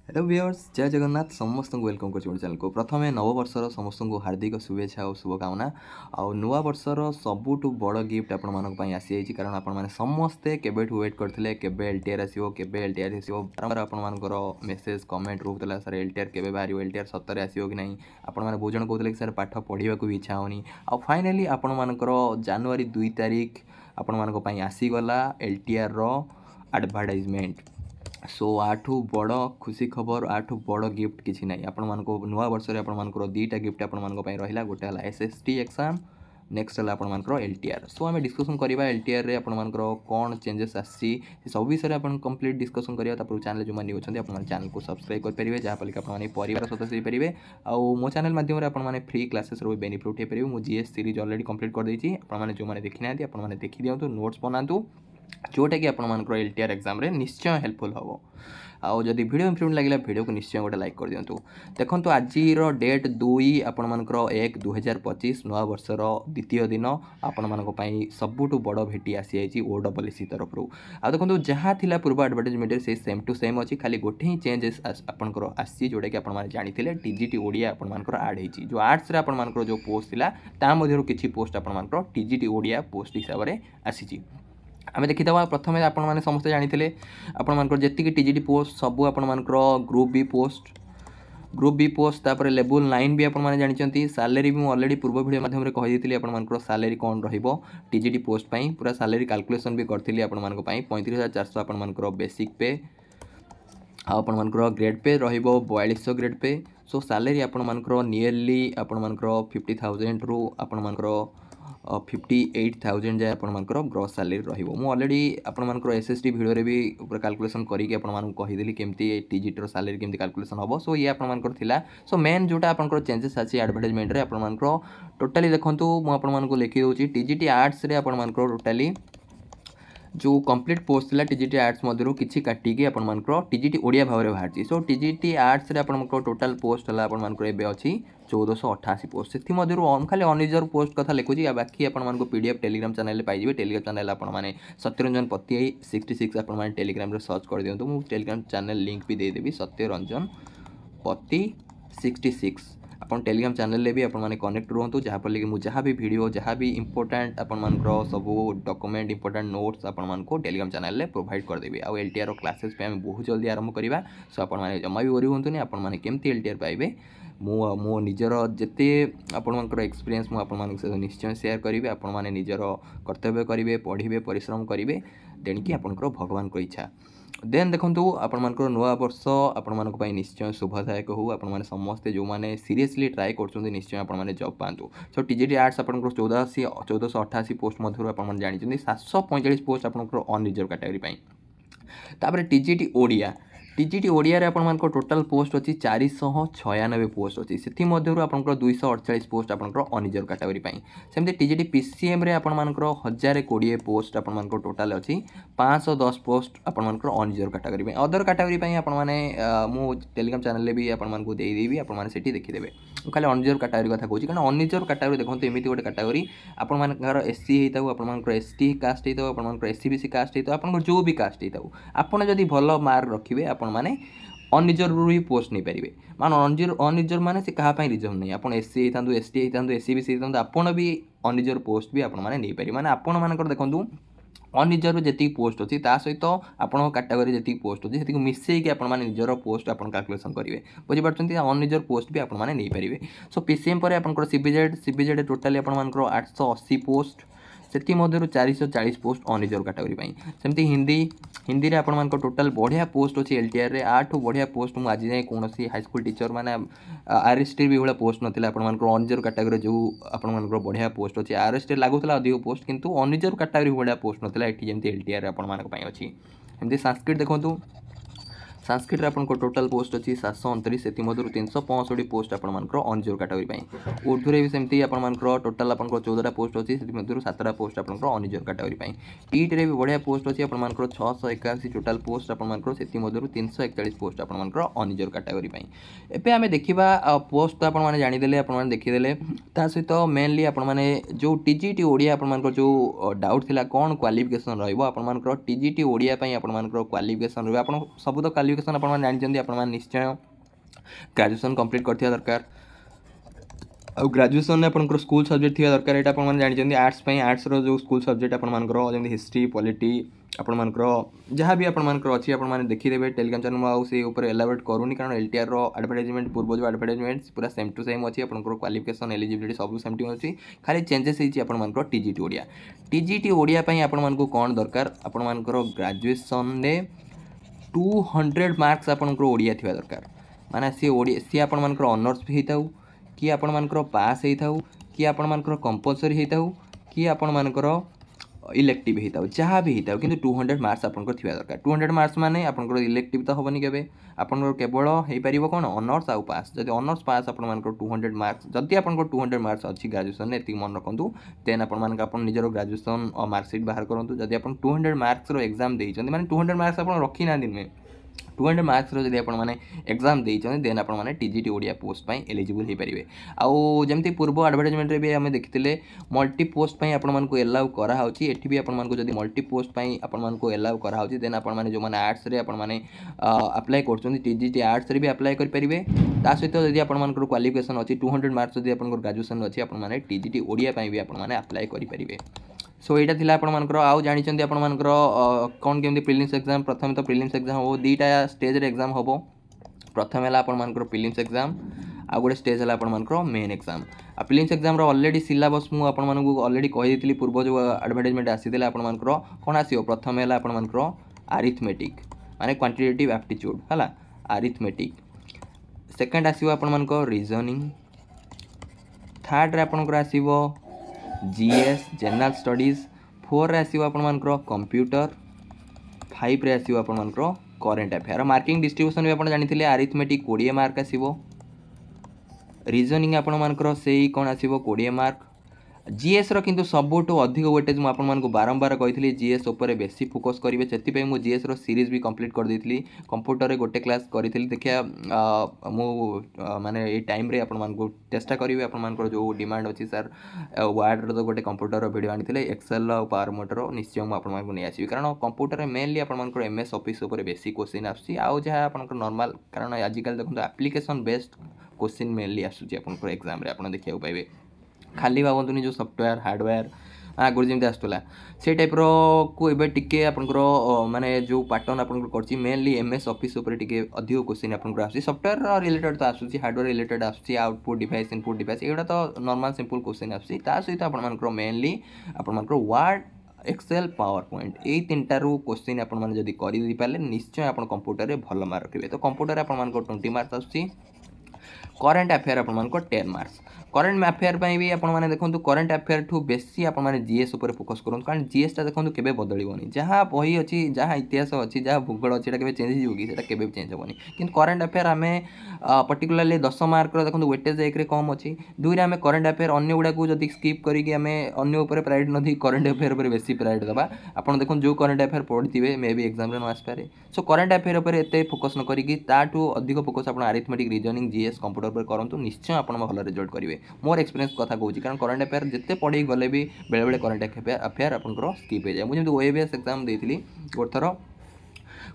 Hello viewers जय जगन्नाथ समस्त को वेलकम कर चैनल को प्रथम नववर्षर समस्त को हार्दिक शुभेच्छा और शुभकामना आउ नुआ वर्षर सबुठ बड़ गिफ्ट आपण आसी जाइए कारण आपण समस्ते केबेठू वेट करते केबे एलटीआर आसो केबे एलटीआर आसो बारंबार आपंकर मेसेज कमेंट रोकला सर एलटीआर केबे बाहर एलटीआर सतरे आसो कि नहीं आपण बहुत जन कहते कि सर पाठ पढ़ा भी इच्छा होनी आउ फाइनाली आपंकर जनवरी 2 तारिख आपण आसीगला एलटीआर रो एडवर्टाइजमेंट सो आठू बड़ खुशी खबर आठू बड़ गिफ्ट किसी ना आपण नुआ वर्ष में आपर दीटा गिफ्ट आपण रहा गोटे है एसएसटी एग्जाम नेक्स्ट है आपर एलटीआर सो आम डिस्कसन करवा एलटीआर रे आपर कौन चेंजेस आसी सब विषय आप कंप्लीट डिस्कसन करवा चैनल जो मैंने अच्छे आप चैनल को सब्सक्राइब करेंगे जहाँफल कि आप परिवार सदस्य होपारे आउ मो चैनल माध्यम आपने फ्री क्लासेस बेनिफिट उठे पारे मुझे जीएस सीरीज अलरेडी कंप्लीट कर देती आपने जो मैंने देखी ना आपने देखी दिखाँ नोट्स बनातु जोटा कि आपर एलटीआर एग्जाम रे निश्चय हेल्पफुल हम आउ जदि वीडियो इम्प्रूव लगे वीडियो को निश्चय गोटे लाइक कर दिंतु देखो आज डेट 2 आपर 1/2025 नुआ वर्षर द्वितीय दिन आपण सबुठ बड़ भेटी आसी जाइए OSSC तरफ आ देखो जहाँ थी पूर्व एडवर्टाइजमेंट से सेम टू सेम अच्छी खाली गोटे ही चेंजेस आपंकर आसी जोटा कि आप जानी टीजीटी ओडिया आपर आड होती जो आर्ट्स आपर जो पोस्ट था किसी पोस्ट आपर टीजीटी ओडिया पोस्ट हिसाब से आसी आम देखीदा प्रथम आपने समस्ते जानी आपर जी टीजीटी पोस्ट सबू आपर ग्रुप बी पोस्ट तापर लेवल 9 भी आपने जानते सालेरी भी अलरेडी पूर्व वीडियो माध्यम कही आपर सालेरी कौन टीजीटी पोस्ट पूरा सालेरी कैलकुलेशन भी करी आप 35,400 आपर बेसिक पे आपर ग्रेड पे रो ग्रेड पे सो सालेरी आपर नियरली आपर 50,000 रु आपर 58,000 जाए आपर ग्रॉस सैलरी रही ऑलरेडी आपर एसएसटी वीडियो रे भी कैलकुलेशन करके कहीदेली केमती टीजीटी सैलरी केमती कैलकुलेशन हम सो ये आपर सो मेन जोटा आपर चेंजेस अच्छी एडवर्टाइजमेंट रे आपर टोटाली देखूँ मुझे लिखी दूसरी टीजीटी आर्ट्स रे आपर टोटाली जो कंप्लीट पोस्ट था टीजीटी आर्ट्स मध्य किसी काटिकी आपर टीजीटी ओडिया भाव में बाहर सो टीजीटी आर्ट्स रे आपर टोटाल पोस्ट है आपर अच्छी 1488 पोस्ट से खाली अनरिजर्व पोस्ट कथा लिखुची बाकी आपको पीडीएफ टेलीग्राम चैनल पाइबे टेलीग्राम चैनल आपने सत्यरंजन पति 66 आपने टेलीग्राम सर्च कर दिखाँ मुझे टेलीग्राम चैनल लिंक भी देदेवी सत्यरंजन पति 66 अपन टेलीग्राम चैनल भी आपने कनेक्ट रुहतु जहाँफल कि मुझे जहाँ भी वीडियो जहाँ भी इंपोर्टेंट आपर सब डॉक्यूमेंट इंपोर्टेंट नोट्स आपको टेलीग्राम चैनल प्रोवाइड करदेवी आउ एलटीआर क्लासेस पे आम बहुत जल्दी आरंभ करवा सो आपने जमा भी वरी हूँ आपने केमती एलटीआर पाइबे मो निजर जिते आपर एक्सपीरियंस मुझे निश्चय शेयर करी आपने निजर कर्तव्य करेंगे पढ़े परिश्रम करेंगे तेणिकी आपंकर भगवान को इच्छा देन देखो आपर नुआ वर्ष आपण निश्चय शुभदायक हो आपने समस्ते जो मैंने सीरियसली ट्राए कर निश्चय आपने जॉब पातु सो टीजीटी आर्ट्स आप 1488 पोस्ट मध्य आप जानते 745 पोस्ट आप अनरिजर्व कैटेगरी तापर टीजीटी ओडिया रे आपर टोटाल पोस्ट अच्छी 496 पोस्ट अच्छी से आप 248 पोस्ट आपर अनरिजर्व कैटेगरी सेमती टीजीटी पीसीएम रे आपर 1020 पोस्ट आपर टोटाल अच्छी 510 पोस्ट आपर अनरिजर्व कैटेगरी अदर कैटेगरी आपने मो टेलीग्राम चैनल भी आपको देदेवी आपने देखीदे खाली अनरिजर्व कैटेगरी कथा कहूँ कारण अनरिजर्व कैटेगरी देखते एमती गोटे कैटेगरी आपर एससी होता है एसटी कास्ट होता है एससीबीसी कास्ट होता है जो भी कास्ट होता आपड़ जदि भल मार्क रखिए आपण मैंने अनरिजर्व ही पोस्ट नहीं पारे मान अनरिजर्व माने से कहाँ रिजर्व नहीं आप एससी होता एसटी होता एससीबीसी होता आपड़ भी अनरिजर्व पोस्ट भी आपने पारे माने आपण मानकर देखूँ अनरिजर्व जी पोस्ट अच्छी सहित आपण कैटेगरी जी पोस्ट अच्छी से मिसेक निजर पोस्ट आप कैलकुलेसन करेंगे बुझीपार अनरिजर्व पोस्ट भी आपने पारे सो पीसीएम पर आप सीबीजेड टोटाली आपर 880 पोस्ट से 440 पोस्ट अनरिजर्व कैटेगरी सेमती हिंदी रे आपण टोटाल बढ़िया पोस्ट अच्छी एलटीआर रे 8 बढ़िया पोस्ट मुझे आज जाए कौन हाईस्कल टीचर मैंने आरएसटी भी भाई पोस्ट नाला अनरिजर्व कैटेगरी जो आपर बढ़िया पोस्ट अच्छी आरएसटी लगुला अधिक पोस्ट किंतु अनरिजर्व कैटेगरी भाया पोस्ट नाला ये जमी एलटीआर अच्छी एमती संस्कृत देखूँ संस्कृत आपको टोटाल पोस्ट अच्छी 729 से 365 पोस्ट आपर अनरिजर्व कैटेगरी उर्दू भी सेमती आपर टोटाल आप 14टा पोस्ट अच्छी से 7टा पोस्ट आपर अनरिजर्व कैटेगरी टीट रे भी बढ़िया पोस्ट अच्छी आपर 681 टोटाल पोस्ट आपर से 341 पोस्ट आपर अनरिजर्व कैटेगरी एवं आम देखा पोस्ट तो आपने जानीदे आपने देखीदे सहित मेनली आपने जो टीजीटी ओडिया आपर जो डाउट थी कौन क्वालिफिकेशन रपर टीजीटी ओडिया आपर क्वालिफिकेशन रहा सब तो क्वालिफिकेशन क्वालिफिकेशन आपन जानिचंदी आपन निश्चय ग्रेजुएशन कंप्लीट करथिया दरकार आ ग्रेजुएशन आपन स्कूल सब्जेक्ट थिया दरकार एटा आपन जानिचंदी आर्ट्स पई आर्ट्स रो जो स्कूल सब्जेक्ट आपन जेमि हिस्ट्री पॉलिटी आपण जहाँ भी आपण अच्छी आपने देखीदेवे टेलीग्राम चैनल में ऊपर एलाबोरेट करूनी कारण एलटीआर रो एडवर्टाइजमेंट पूर्व जो एडवर्टाइजमेंट पूरा सेम टू सेम अच्छी आपन क्वालिफिकेशन एलिजिबिलिटी सब सेम टू अच्छी खाली चेंजेस होती आपन टीजीटी ओडिया टीजीटी ओडिया आपण कौन दरकार आपण ग्रेजुएशन ने 200 मार्क्स आपण ओडिया थी दरकार माने सी आपण ऑनर्स भी होता कि आपण पास होता कि आपण कंपलसरी होता कि आपण इलेक्टिव होता जहाँ भी होता कि 200 मार्क्स आपंकर थी दरकार 200 मार्क्स माने आपंकर इलेक्टिव तो हेनी के आपंकर केवल हो पार कौन ऑनर्स आउ पास जब ऑनर्स पास आपंकर 200 मार्क्स जदि आपंकर 200 मार्क्स अच्छी ग्रेजुएशन एति मन रखु देन आपण निजर ग्रेजुएशन मार्कसीट बाहर करूँ जब आप 200 मार्क्स एग्जाम देते माने 200 मार्क्स आप रखी ना दिन में 200 मार्क्स रो जदि आपण माने एग्जाम देइछन देन आपण माने टीजीटी ओडिया पोस्ट पई एलिजिबल हे परिबे आउ जेमति पूर्व एडवर्टाइजमेंट रे भी हमें देखिथिले मल्टी पोस्ट पई आपण मानको एलाउ करा होची एठी भी आपण मानको जदि मल्टी पोस्ट पई आपण मानको एलाउ करा होची देन आपण माने जो माने आर्ट्स रे आपण माने अप्लाई करछन टीजीटी आर्ट्स रे भी अप्लाई कर परिबे ता सहित जदि आपण मानको क्वालिफिकेशन अछि 200 मार्क्स जदि आपण ग्रेजुएशन अछि आपण माने टीजीटी ओडिया पई भी आपण माने अप्लाई करि परिबे सो यहाँ थिला आपनकर आउ जानिचंदी आपनकर कौन केमती प्रिलिम्स एग्जाम प्रथम तो प्रिलिम्स एग्जाम हो दीटा स्टेज रे एग्जाम होबो प्रथम है आपनकर प्रिलिम्स एग्जाम आ गोटे स्टेज है आपनकर मेन एग्जाम आ प्रिलिम्स एग्जाम रो ऑलरेडी सिलेबस मु आपन ऑलरेडी कहि देथिली पूर्व जो एडवर्टाइजमेंट आसीथिले आपनकर कोन आसीओ प्रथम है आपनकर अरिथमेटिक माने क्वांटिटेटिव एप्टीट्यूड हला अरिथमेटिक सेकंड आसीओ आपनकर रीजनिंग थर्ड रे आपनकर आसीओ जीएस जनरल स्टडीज 4 रे आसीओ आपनकर कंप्यूटर 5 रे आसीओ आपनकर करंट अफेयर मार्किंग डिस्ट्रीब्यूशन भी आपन जानिथिले अरिथमेटिक 20 मार्क आसीओ रीजनिंग आपनकर सेही कोन आसीओ 20 मार्क जीएस रो किंतु सबुठो अधिक वेटेज मु आपन मानको बारंबार कहिथिली जीएस ऊपर बेसी फोकस करिवे सेति पे मु जीएस रो सीरीज भी कंप्लीट कर देथिली कंप्यूटर रे गोटे क्लास करिथिली देखिया मु माने ए टाइम रे आपन मानको चेष्टा करिवे आपन मानको जो डिमांड अछि सर वर्ड रो गोटे कंप्यूटर रो वीडियो आनिथिले एक्सेल और पावर मोटर रो निश्चय मु आपन मानको नै आसीबी कारण कंप्यूटर रे मेनली आपन मानको एमएस ऑफिस ऊपर बेसी क्वेश्चन आसी आ जहा आपन नॉर्मल कारण आजिकल देखंतु एप्लीकेशन बेस्ड क्वेश्चन मेनली आसुची आपन एग्जाम रे आपन देखिया पाइबे खाली भावतुनी जो सॉफ्टवेयर हार्डवेयर आगुरी जमी आसूला से टाइप को एबे टिके आपनकर माने जो पैटर्न आपनकर करछि मेनली एमएस ऑफिस ऊपर टिके अधिक क्वेश्चन आपनकर आसी सॉफ्टवेयर रिलेटेड तो आसुछि हार्डवेयर रिलेटेड आसुछि आउटपुट डिवाइस इनपुट डिवाइस एगुडा तो नॉर्मल सिंपल क्वेश्चन आसुछि ता सहित आपनकर मेनली आपनकर वर्ड एक्सेल पावर पॉइंट यही तीनटा रू क्वेश्चन आपन माने जदी करि दी पाले निश्चय आपन कंप्यूटर रे भलो मार्क रखिबे तो कंप्यूटर आपन मानको 20 मार्क्स आसुछि करंट अफेयर आपन मानको 10 मार्क्स करंट अफेयर भी आपण मैंने देखो करंट अफेयर ठू बेसी आपण मैंने जीएस उपर फोकस करूँ कारण जीएस टा देखो केबे बदलबनी जहाँ बही अच्छी जहाँ इतिहास अच्छी जहाँ भूगोल अच्छी केबे चेंज हो कि केबे भी चेंज हेनी कि करंट अफेयर आम पर्टिकुलाली 10 मार्क देखो वेटेज 1 रे कम अच्छी 2 रे आम करंट अफेयर अन्य गुड़ा को जब स्किप करके आम अन्य उपर प्रायोरिटी नदी करंट अफेयर पर बेसी प्रायोरिटी दबा आप देखो जो करंट अफेयर पढ़ी मे भी एग्जाम रे न आसपारे सो करंट अफेयर उपर एते फोकस न करिकी ताठू अधिक फोकस आप अरिथमेटिक रीजनिंग जीएस कंप्यूटर पर करंतु निश्चय आप भल रिजल्ट करेंगे मोर एक्सपीरियंस कथा कहूँ कारण करंट अफेयर जिते पढ़े गले भी बेले बेले करंट अफेयर आपंकर स्किप हो जाए मुझे ओएबीएस एग्जाम देती गोटे थर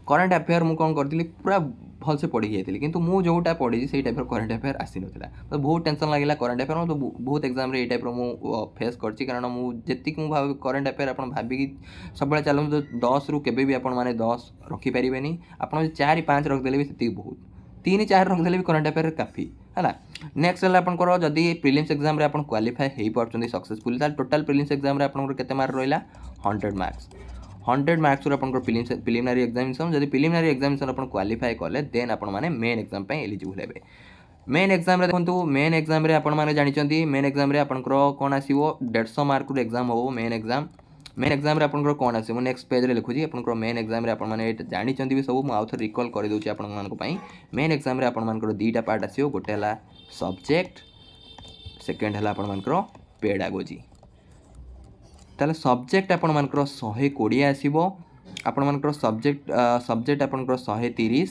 करंट अफेयर मुझे कौन करी पूरा भलसे पढ़ी जाइए कि जोटा पढ़ी से टाइप करंट अफेयर आसी ना तो बहुत टेंशन लगे करंट अफेयर तो बहुत एग्जाम ये टाइप मुझे फेस कर कारण मुझे भाव करंट अफेयर आप भाविकी सब चलते 10 रू केबे भी आप 10 रखिपारे आप 4-5 रखिदे भी से बहुत 3-4 रखिदे भी करंट अफेयर काफी है नेक्स्ट है आपंकर जदि प्रिलिम्स एग्जाम रे आपन क्वालिफाई हो party successful total prelims exam रे आपन केते मार्क रहिला 100 मार्क्स आपन प्रिलिमिनरी एग्जामिनेशन जदि प्रिलिमिनरी एग्जामिनेशन आपन क्वालिफाई कले देन आपन माने मेन एग्जाम पे एलिजिबल हेबे मेन एग्जाम रे देखंतु मेन एग्जाम रे आपन माने जानिचंती मेन एग्जाम रे आपनकर कोन आसीबो 150 मार्क रो एग्जाम हो मेन एग्जाम रे आपनकर कोन आसीबो नेक्स्ट पेज रे लिखुची आपनकर मेन एग्जाम रे आपन माने जानिचंती भी सब मु आउथर रिकॉल कर दोची आपन मानको पई मेन एग्जाम रे आपन मानकर दीटा पार्ट आसीबो गोटे हला सब्जेक्ट सेकंड हला आपन मानकर पेडागोजी ताले सब्जेक्ट आपण मानकर 120 आसीबो आपण मानकर सब्जेक्ट आपनकर 130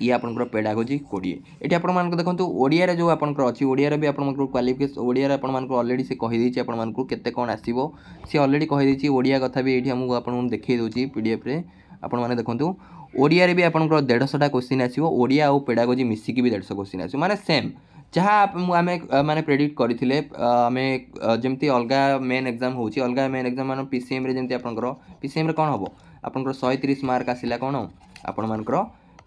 ये आपनकर पेडागोजी 20 एठी आपण मानकर देखंतु ओडिया रे जो आपनकर अछि ओडिया रे भी आपण मानकर क्वालिफिकेशन ओडिया रे आपण मानकर ऑलरेडी से कहि दैछि आपण मानकर केते कोन आसीबो से ऑलरेडी कहि दैछि ओडिया कथा भी एठी हमहु आपण देखै दोछि पीडीएफ रे आपण माने देखंतु ओडिया रे भी आपनकर 150टा क्वेश्चन आसीबो ओडिया और पेडागोजी मिसिकी भी 150 क्वेश्चन आसीबो माने सेम जहाँ आमे माने प्रेडिक्ट करथिले आमे जेमती अलगा मेन एग्जाम होची अलगा मेन एग्जाम माने पीसीएम रे जेमती आपनकर पीसीएम रे कोन हबो आपनकर 130 मार्क आसिला कोन आपन मानकर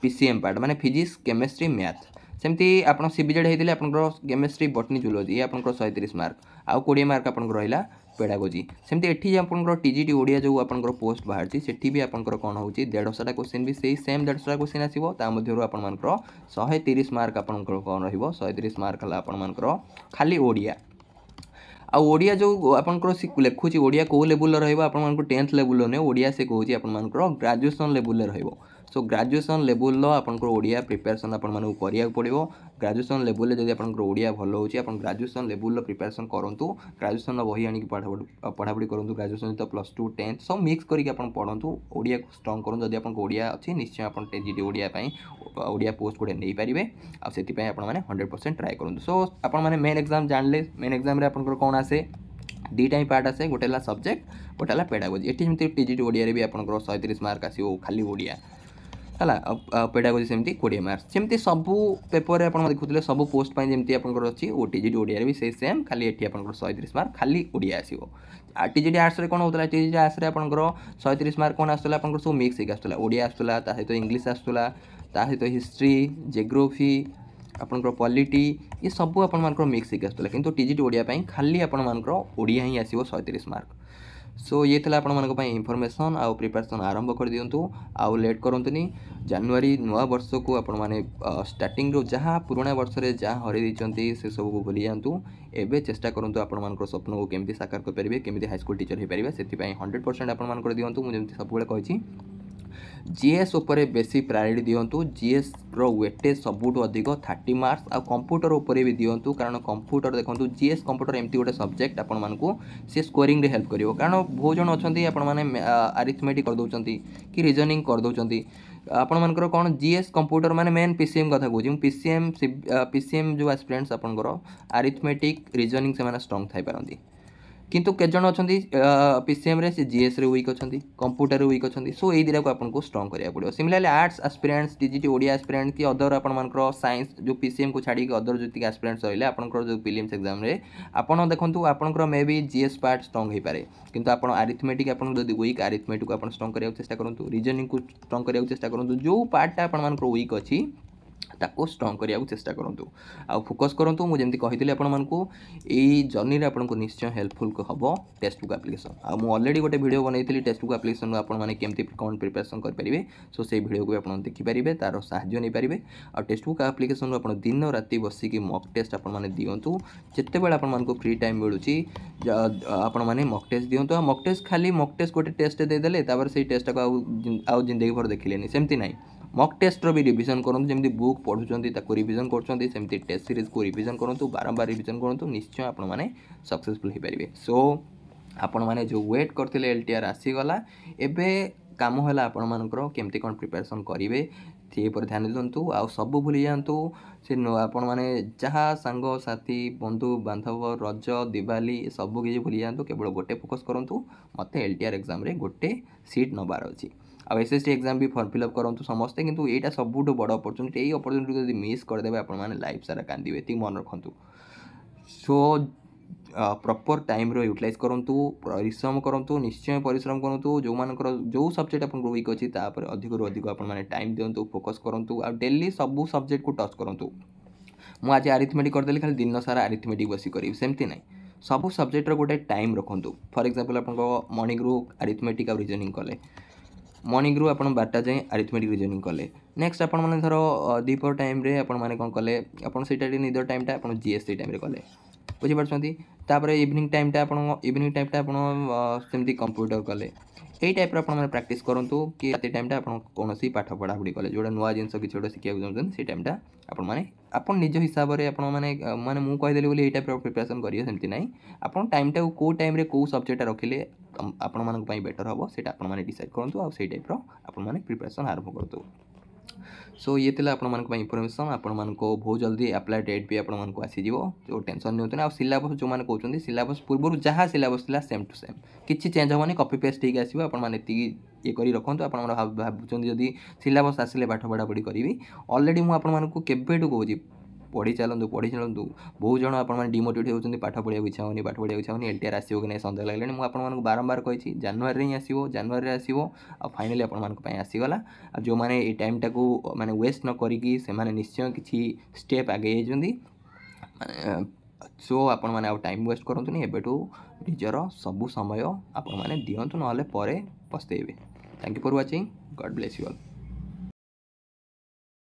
पीसीएम पार्ट माने फिजिक्स केमिस्ट्री मैथ सेमती आपन सीबीजेड हेतिले आपनकर केमिस्ट्री बॉटनी जूलॉजी आपनकर 130 मार्क आउ 20 मार्क आपनकर रहिला पेडागोजी सेमती एठी आपनकर टीजीटी ओडिया जो आपनकर पोस्ट बाहरची सेठी भी आपनकर कोन होची 150टा क्वेश्चन भी सेही सेम 150टा क्वेश्चन आसीबो ता मध्यरु आपन मानकर 130 मार्क आपनकर कोन रहिबो 130 मार्क हला आपन मानकर खाली ओडिया आ ओडिया जो आपनकर लेखुची ओडिया को लेवल रहिबो आपन मानकर 10th लेवल ने ओडिया से कहूची आपन मानकर ग्रेजुएशन लेवल ले रहिबो सो ग्रेजुएशन लेवल लो आपनकर ओडिया प्रिपरेशन आपन मानू करिया पड़िबो ग्रेजुएशन लेवल ले जदि आपनकर ओडिया भलो होची आपन ग्रेजुएशन लेवल लो प्रिपरेशन करंतु ग्रेजुएशन लो बही आनी पढ़ापढ़ी करंतु ग्रेजुएशन तो +2 10th सब मिक्स करिक आपन पढंतु ओडिया को स्ट्रांग करन जदि आपन ओडिया अछि निश्चय आपन टीजीटी ओडिया पई ओडिया पोस्ट कोडे नै परिबे आ सेति पई आपन माने 100% ट्राई करंतु सो आपन माने मेन एग्जाम जानले मेन एग्जाम रे आपनकर कोन आसे दुईटा ही पार्ट आसे गोटेला सब्जेक्ट गोटेला पेडागोजी एठी जेमती टीजीटी ओडिया रे भी आपनकर 130 मार्क आसीओ खाली ओडिया हला पेडागोजी सेमती 20 मार्क्स सेमती सबु पेपर रे आपण देखुतले सबु पोस्ट पई जेमती आपनकर अछि ओटीजीटी ओडिया रे भी से सेम खाली एठी आपनकर 130 मार्क खाली ओडिया आसीओ टीजीटी आर्ट्स रे कोन होतला टीजीटी आर्ट्स रे आपनकर 130 मार्क कोन आस्तला आपनकर सब मिक्स हे आस्तला ओडिया आस्तला ता सहित इंग्लिश आस्तला ता सहित हिस्ट्री जियोग्राफी आपनकर पॉलिटी ये सब आपण मानकर मिक्स हे आस्तला किंतु टीजीटी ओडिया पई खाली आपण मानकर ओडिया ही आसीओ 130 मार्क सो ये थला आपण मानक पई इन्फॉर्मेशन आ प्रिपरेशन आरंभ कर दियंतु आ लेट करंतुनी जनवरी नवा वर्ष को आपण माने स्टार्टिंग रो जहां पुराना वर्ष रे जहां हरि दिचंती से सब को भूली जानतु एबे चेष्टा करंतु आपण मानकर स्वप्न को केमती साकार कर परिबे केमती हाई स्कूल टीचर हे परिबे सेति पई 100% आपण मानकर दियंतु मु जेमती सब बेले कहिछि जीएस उपरे बेसी प्रायोरिटी दियंतु जीएस रो वेटेज सबुठ अधिक 30 मार्क्स आ कंप्यूटर उपरे भी दियंतु कारण कंप्यूटर देखंतु जीएस कंप्यूटर एमती गोटे सब्जेक्ट आपण मानकू से स्कोरिंग रे हेल्प करिवो कारण बहुत जन अछंती आपण माने अरिथमेटिक कर दोचंती कि रीजनिंग कर दोचंती आपण मानकर कोन जीएस कंप्यूटर माने मेन पीसीएम कथा कहूची पीसीएम जो एस्पिरेंट्स आपनकर अरिथमेटिक रीजनिंग से माने स्ट्रांग थाई पारंती किंतु के जन अछंती पीसीएम रे से जीएस रे वीक अछंती कंप्यूटर रे वीक अछंती सो एई दिरा को आपन को स्ट्रांग करिया पड़ो similarly arts aspirants TGT Odia aspirant की अदर आपन मानकर साइंस जो पीसीएम को छाडी के अदर जति एस्पिरेंट्स रहले आपनकर जो प्रीलिम्स एग्जाम रे आपन देखंतु आपनकर maybe GS part strong हे पारे किंतु आपन अरिथमेटिक आपन जदि वीक अरिथमेटिक को आपन स्ट्रांग करिया चेष्टा करंतु रीजनिंग को स्ट्रांग करिया चेष्टा करंतु जो पार्ट आपन मानकर वीक अछि ताको स्ट्रांग करिया चेष्टा करंतु आ फोकस करंतु मु जेमति कहितले आपण मानकू एई जर्नी रे आपण को निश्चय हेल्पफुल हबो टेक्स्ट बुक एप्लीकेशन आ मु ऑलरेडी गोटे वीडियो बनैतिली टेक्स्ट बुक एप्लीकेशन आपण माने केमति कोन प्रिपरेशन कर परिबे सो से वीडियो को आपण देखि परिबे तारो सहाय्य नै परिबे आ टेक्स्ट बुक एप्लीकेशन आपण दिन राति बसी की मॉक टेस्ट आपण माने दियंतु जत्ते बेला आपण मानकू फ्री टाइम मिलुची आपण माने मॉक टेस्ट दियंतु आ मॉक टेस्ट खाली मॉक टेस्ट गोटे टेस्ट दे देले तापर से टेस्ट को आ जिंदगी भर देखिलेनी सेमति नै मॉक टेस्ट रो भी रिवीजन करंतु जेमति बुक पढुचंती ताको रिवीजन करचंती सेमति टेस्ट सीरीज को रिवीजन करंतु बारंबार रिवीजन करंतु निश्चय आपण माने सक्सेसफुल हे परिबे सो आपण माने जो वेट करथिले एलटीआर आसी गला एबे काम होला आपण मानकर केमति कोन प्रिपरेशन करिवे ते पर ध्यान दियंतु आ सब भूली जानतु से आपण माने जहा संग साथी बंधु बांधव रज दिवाली सब किछि भूली जानतु केवल गोटे फोकस करंतु मते एलटीआर एग्जाम रे गोटे सीट नबार अछि आ एसएसटी एग्जाम भी फॉर्म फिलअप करंतु समस्ते किंतु एटा सबुठ बड़ अपॉर्चुनिटी एई अपॉर्चुनिटी जदि मिस कर देबे आपण माने लाइफ सारा कांदिबे ती मन रखंतु सो प्रॉपर टाइम रो यूटिलाइज करंतु परिश्रम करंतु निश्चय परिश्रम करंतु जो मानकर जो सब्जेक्ट आपन वीक अछि ता पर अधिक रो अधिक आपण माने टाइम दियंतु फोकस करंतु आ डेली सब सब्जेक्ट को टच करंतु मु आज अरिथमेटिक कर देली खाली दिन सारा अरिथमेटिक बसी करी सेमती नै सब सब्जेक्ट रो गोटे टाइम रखंतु फॉर एग्जांपल आपन को मॉर्निंग रो अरिथमेटिक आ रीजनिंग कले मॉर्निंग रू आपण 12टा जाए अरिथमेटिक रीजनिंग कले नेक्स्ट आपण माने धरो दीपर टाइम रे आपण माने कोन कले आपण सेटा निदर टाइम टा आपण जीएस टाइम रे कले बुझी परछंती तापरे इवनिंग टाइम टा आपण सेमती कंप्यूटर कले एई टाइप रो आपण माने प्रैक्टिस करंतु कि राति टाइम टा आपण कोनोसी पाठ पढा पढी कले जोडा नुवा जिंस कि छोडा सिकिया जाउछन से टाइम टा आपण माने आपण निज हिसाब रे आपण माने मु कहि देली बोली एई टाइप रो प्रिपरेशन करियो सेमती नै आपण टाइम टा को टाइम रे को सब्जेक्ट रखिले आपण मानक पई बेटर हबो सेटा आपण माने डिसाइड करंतु आ सेई टाइप रो आपण माने प्रिपरेशन आरंभ करतु सो ये थिला आपण मानक पई इंफॉर्मेशन आपण मानको बहुत जल्दी अप्लाई डेट भी आपण मानको आसी जिवो जो टेंशन नै होतने आ सिलेबस जो माने कहउछन्ती सिलेबस पूर्व जहाँ सिलेबस थिला सेम टू सेम किछि चेंज होबनी कॉपी पेस्ट ठीक आसीबो आपण माने ती ये करी रखंतु आपण भाबुचंदी जदी सिलेबस आसिले पाठ पढ़ापढ़ी करी ऑलरेडी मु आपण मानकु केबेटू कहूची पढ़ी चलतु बहुत जन आप डिमोटिवेट होती पाठ पढ़ा इच्छा होनी पाठ पढ़ा इच्छा होनी एलटीआर आसो कि नहीं सन्देह लगे मुझे आपको बारंबार कही जानुरी ही आसो जानुरी आसो आ फाइनाली आपंपाई आसीगला जो मैंने ये टाइमटा को माने वेस्ट न करी से निश्चय किसी स्टेप आगे सो आपण मैंने आउ टाइम वेस्ट करूँ एबेठू निजर सबू समय आपण मैंने दिंतु ना पस्तेबे। Thank you for watching. God bless you all.